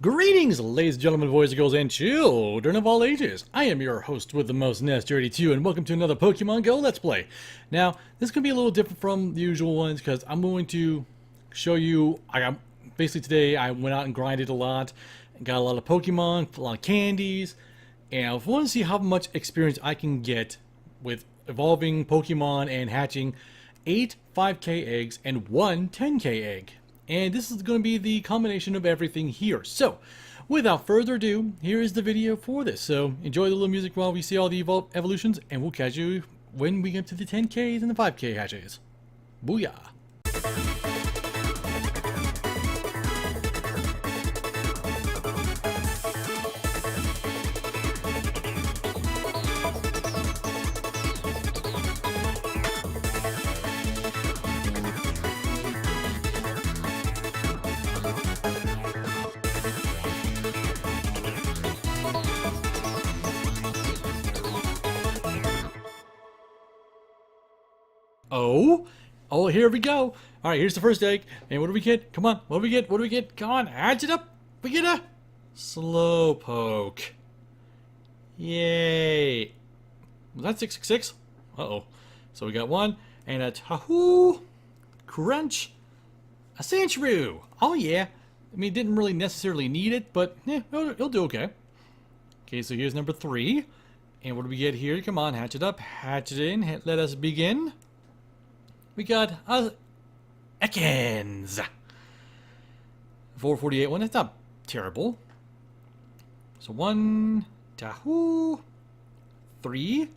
Greetings, ladies and gentlemen, boys and girls, and children of all ages. I am your host with the most nest, Dirty2, and welcome to another Pokemon Go Let's Play. Now, this could be a little different from the usual ones because I'm going to show you. Basically today I went out and grinded a lot, and got a lot of Pokemon, a lot of candies, and I want to see how much experience I can get with evolving Pokemon and hatching 8 5K eggs and 1 10K egg. And this is going to be the combination of everything here. So, without further ado, here is the video for this. So, enjoy the little music while we see all the evolutions, and we'll catch you when we get to the 10Ks and the 5K hatches. Booyah! Oh, here we go. Alright, here's the first egg. And what do we get? Come on, what do we get? What do we get? Come on, hatch it up. We get a Slowpoke. Yay. Was that 666? Uh-oh. So we got one, and a Tahoo, Crunch, a Sandshrew. Oh yeah. I mean, didn't really necessarily need it, but it'll do okay. Okay, so here's number 3. And what do we get here? Come on, hatch it up. Hatch it in. Let us begin. We got Ekans. 448 one. That's not terrible. So 1, Tahoo, 3,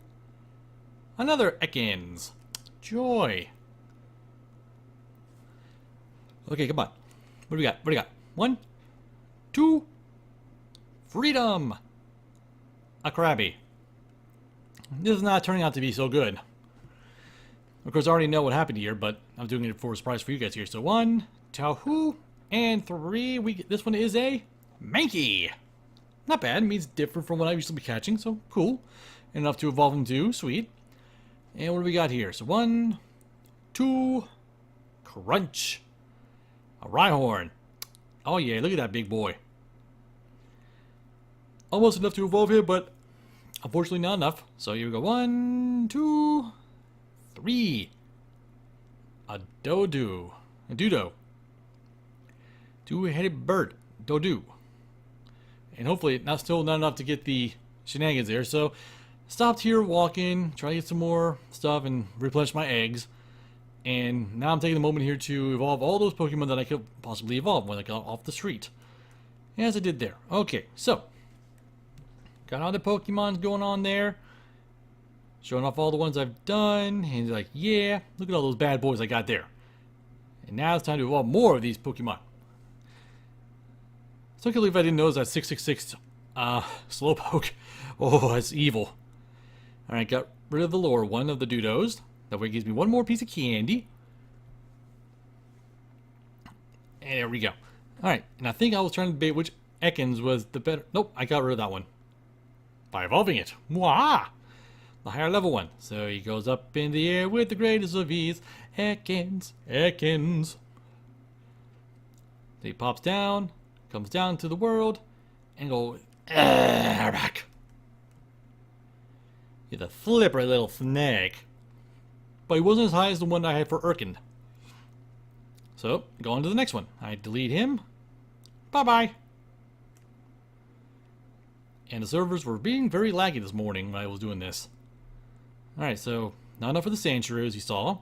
another Ekans. Joy. Okay, come on. What do we got? What do we got? 1, 2, Freedom. A Krabby. This is not turning out to be so good. Of course, I already know what happened here, but I'm doing it for a surprise for you guys here. So 1, Tahoo, and 3. This one is a Mankey. Not bad. It means different from what I used to be catching, so cool. Enough to evolve him to. Sweet. And what do we got here? So 1, 2, Crunch. A Rhyhorn. Oh yeah, look at that big boy. Almost enough to evolve him, but unfortunately not enough. So here we go. 1, 2, 3. A Dodo. A Dudo. Two-headed bird. Dodo. And hopefully still not enough to get the shenanigans there. So stopped here walking, trying to get some more stuff and replenish my eggs. And now I'm taking the moment here to evolve all those Pokemon that I could possibly evolve when I got off the street. As I did there. Okay, so got all the Pokemons going on there. Showing off all the ones I've done. And he's like, yeah, look at all those bad boys I got there. And now it's time to evolve more of these Pokemon. So I can't believe I didn't notice that 666 Slowpoke. Oh, that's evil. Alright, got rid of the lower one of the Dudos. That way it gives me one more piece of candy. And there we go. Alright, and I think I was trying to debate which Ekans was the better. Nope, I got rid of that one by evolving it. Mwah! The higher level one. So he goes up in the air with the greatest of ease. Ekans, Ekans. He pops down, comes down to the world, and goes back. He's a flipper little snake. But he wasn't as high as the one I had for Urkin. So, go on to the next one. I delete him. Bye-bye. And the servers were being very laggy this morning when I was doing this. Alright, so not enough for the Sandshrew, as you saw.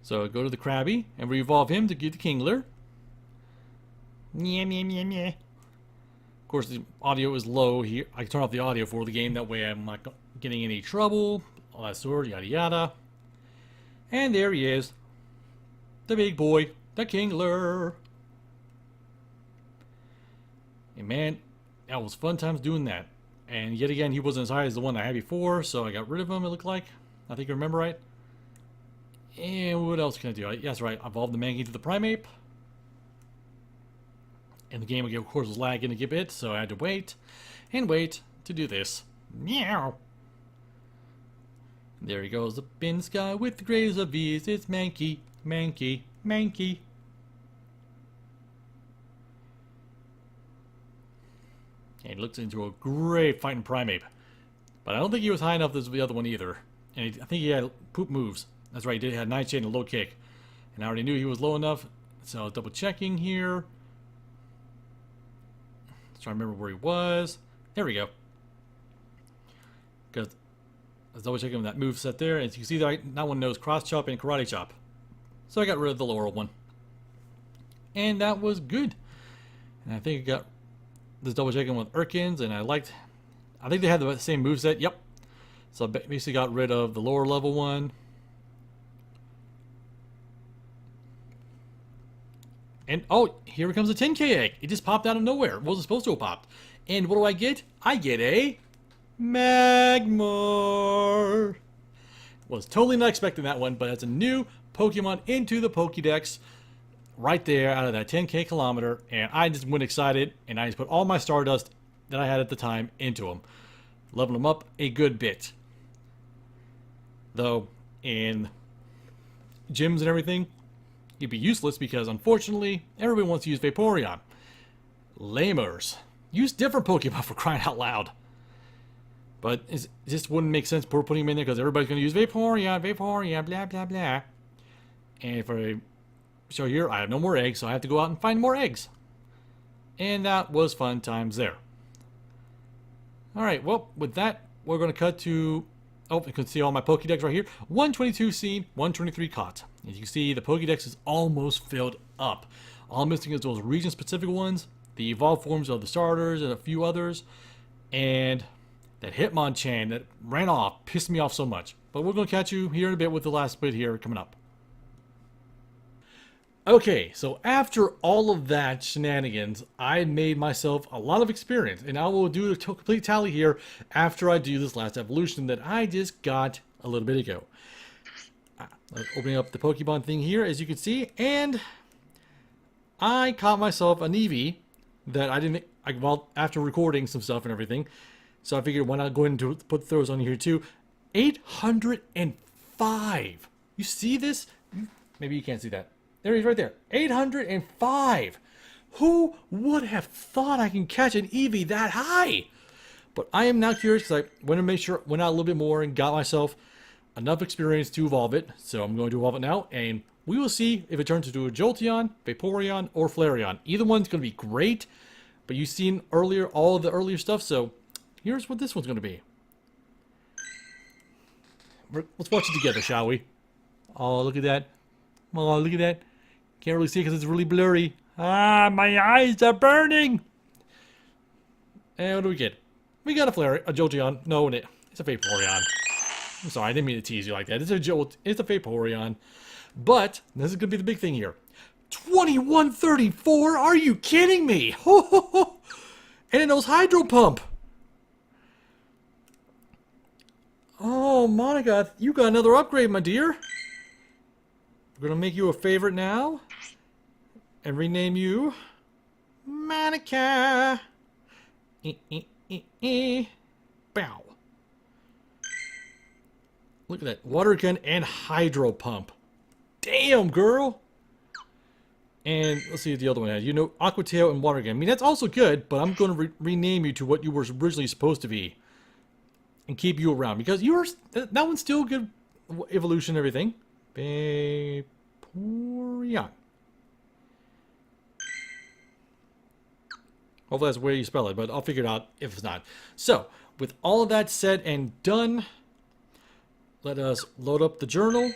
So go to the Krabby and re-evolve him to get the Kingler. Of course, the audio is low here. I can turn off the audio for the game, that way I'm not getting any trouble. All that sort, yada yada. And there he is. The big boy, the Kingler. And man, that was fun times doing that. And yet again, he wasn't as high as the one I had before, so I got rid of him, it looked like. I think I remember right. And what else can I do? Yes, right, I evolved the Mankey to the Primeape. And the game, of course, was lagging a bit, so I had to wait and wait to do this. Meow. There he goes up in the sky with the greatest of ease. It's Mankey, Mankey, Mankey. And he looks into a great fighting Primeape. But I don't think he was high enough as the other one either. And I think he had poop moves. That's right, he did have Nightshade and a low kick. And I already knew he was low enough. So double checking here. Let's try to remember where he was. There we go. Because I was double checking that move set there. As you can see, that one knows Cross Chop and Karate Chop. So I got rid of the lower one. And that was good. And I think I got this double checking with Urkins, and I think they had the same moveset. Yep. So I basically got rid of the lower level one. And oh, here comes a 10K egg. It just popped out of nowhere. It wasn't supposed to have popped. And what do I get? I get a Magmar. Was totally not expecting that one, but it's a new Pokemon into the Pokédex right there out of that 10K kilometer. And I just went excited, and I just put all my Stardust that I had at the time into them. Leveling them up a good bit. Though, in gyms and everything, it'd be useless because, unfortunately, everybody wants to use Vaporeon. Lamers. Use different Pokemon for crying out loud. But it just wouldn't make sense putting him in there because everybody's going to use Vaporeon, blah, blah, blah. And for a show here, I have no more eggs, so I have to go out and find more eggs. And that was fun times there. Alright, well, with that, we're going to cut to... Oh, you can see all my Pokédex right here. 122 seen, 123 caught. As you can see, the Pokédex is almost filled up. All I'm missing is those region-specific ones, the evolved forms of the starters, and a few others. And that Hitmonchan that ran off pissed me off so much. But we're going to catch you here in a bit with the last bit here coming up. Okay, so after all of that shenanigans, I made myself a lot of experience, and I will do the complete tally here after I do this last evolution that I just got a little bit ago. Opening up the Pokemon thing here, as you can see, and I caught myself an Eevee that I didn't, well, after recording some stuff and everything, so I figured why not go ahead and put those on here too. 805. You see this? Maybe you can't see that. There he is right there. 805. Who would have thought I can catch an Eevee that high? But I am now curious because I went out a little bit more and got myself enough experience to evolve it. So I'm going to evolve it now, and we will see if it turns into a Jolteon, Vaporeon, or Flareon. Either one's going to be great, but you've seen earlier all of the earlier stuff, so here's what this one's going to be. Let's watch it together, shall we? Oh, look at that. Oh, look at that. Can't really see because it's really blurry. Ah, my eyes are burning. And what do we get? We got a Jolteon. No, it's a Vaporeon. I'm sorry, I didn't mean to tease you like that. It's a Vaporeon. But this is going to be the big thing here. 2134? Are you kidding me? And it knows Hydro Pump. Oh, Monica, you got another upgrade, my dear. We're going to make you a favorite now. And rename you Monica. Bow. Look at that. Water gun and hydro pump. Damn, girl. And let's see what the other one had. You know, Aqua Tail and water gun. I mean, that's also good, but I'm going to rename you to what you were originally supposed to be. And keep you around. Because that one's still good evolution and everything. Vaporeon. Hopefully that's the way you spell it, but I'll figure it out if it's not. So, with all of that said and done, let us load up the journal.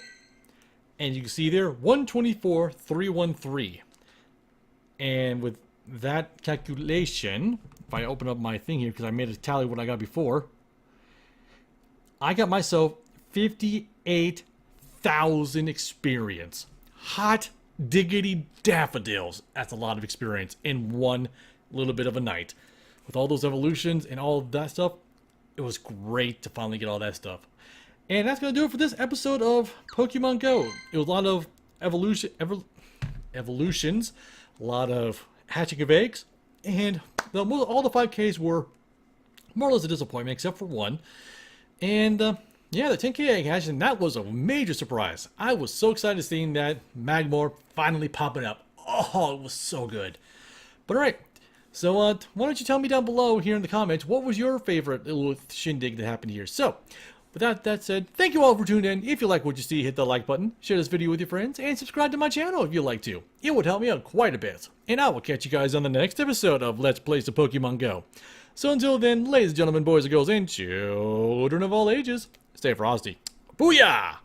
And you can see there, 124,313. And with that calculation, if I open up my thing here, because I made a tally of what I got before, I got myself 58,000 experience. Hot diggity daffodils. That's a lot of experience in one little bit of a night. With all those evolutions and all of that stuff, it was great to finally get all that stuff. And that's going to do it for this episode of Pokemon Go. It was a lot of evolutions, a lot of hatching of eggs, and all the 5Ks were more or less a disappointment, except for one. And yeah, the 10K egg hatch, and that was a major surprise. I was so excited seeing that Magmar finally popping up. Oh, it was so good. But alright, So why don't you tell me down below here in the comments, what was your favorite little shindig that happened here? So, with that said, thank you all for tuning in. If you like what you see, hit the like button, share this video with your friends, and subscribe to my channel if you'd like to. It would help me out quite a bit. And I will catch you guys on the next episode of Let's Play some Pokemon Go. So until then, ladies and gentlemen, boys and girls, and children of all ages, stay frosty. Booyah!